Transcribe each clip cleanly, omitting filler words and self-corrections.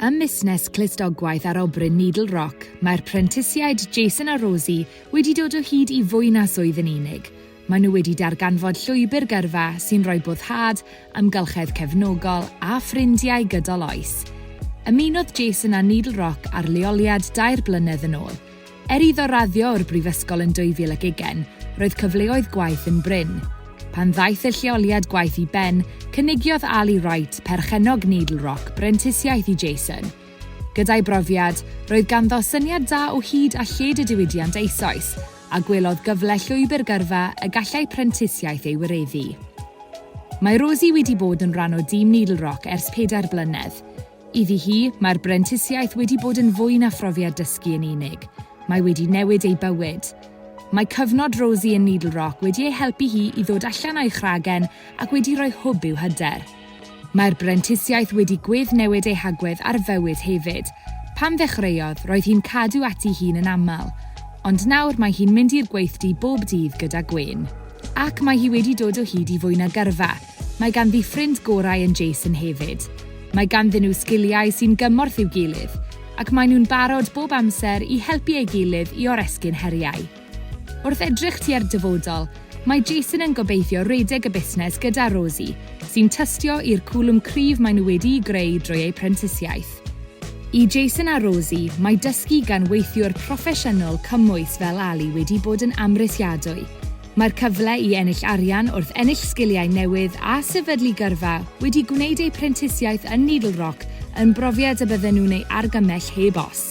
Ym busnes clustogwaith ar Obryn Needle Rock, mae'r prentisiaid Jason a Rosie wedi dod o hyd i fwy na swydd yn unig. Maen nhw wedi darganfod llwybr gyrfa sy'n rhoi boddhad, amgylchedd cefnogol a ffrindiau gydol oes. Ymunodd Jason a Needle Rock ar leoliad 2 blynedd yn ôl. Iddo raddio o'r brifysgol yn 2020, roedd cyfleoedd gwaith yn Bryn. Pan ddaeth y lleoliad gwaith i ben, cynigiodd Ali Wright perchennog Needle Rock Prentisiaeth i Jason. Gyda'i brofiad, roedd ganddo syniad da o hyd a lled y diwydiant eisoes, a gwelodd gyfle llwybr gyrfa y gallai prentisiaeth ei wireddu. Mae Rosie wedi bod yn rhan o dîm Needle Rock ers 4 blynedd. Iddi hi, mae'r brentisiaeth wedi bod yn fwy na phrofiad dysgu yn unig. Mae wedi newid ei bywyd. Mae cyfnod Rosie yn Needle Rock wedi ei helpu hi i ddod allan o'i chragen ac wedi rhoi hwb i'w hyder. Mae'r brentisiaeth wedi newid ei hagwedd ar fywyd hefyd. Pam ddechreuodd, roedd hi'n cadw ati hun yn aml, ond nawr mae hi'n mynd i'r gweithdy bob dydd gyda Gwen. Ac mae hi wedi dod o hyd i fwy na gyrfa. Mae ganddi ffrind gorau yn Jason hefyd. Mae ganddyn nhw sgiliau sy'n gymorth i'w gilydd, ac mae nhw'n barod bob amser i helpu ei gilydd i oresgyn heriau. Wrth edrych tua'r dyfodol, mae Jason yn gobeithio redeg y busnes gyda Rosie, sy'n tystio i'r cwlwm cryf maen nhw wedi'i greu drwy eu prentisiaeth. I Jason a Rosie, mae dysgu gan weithiwr proffesiynol cymwys fel Ali wedi bod yn amrysiadwy. Mae'r cyfle i ennill arian wrth ennill sgiliau newydd a sefydlu gyrfa wedi gwneud eu prentisiaeth yn Needle Rock yn brofiad y bydden nhw'n ei argymell heb os.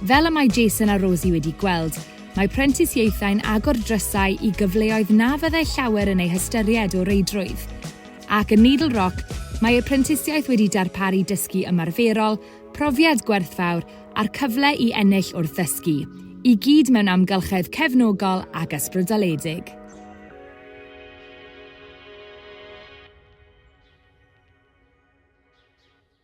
Fel y mae Jason a Rosie wedi gweld, mae prentisiaethau'n agor drysau i gyfleoedd na fyddai llawer yn ei hystyried o reidrwydd. Ac yn Needle Rock, mae y prentisiaeth wedi darparu dysgu ymarferol, profiad gwerthfawr a'r cyfle i ennill wrth ddysgu, i gyd mewn amgylchedd cefnogol ac ysbrydoledig.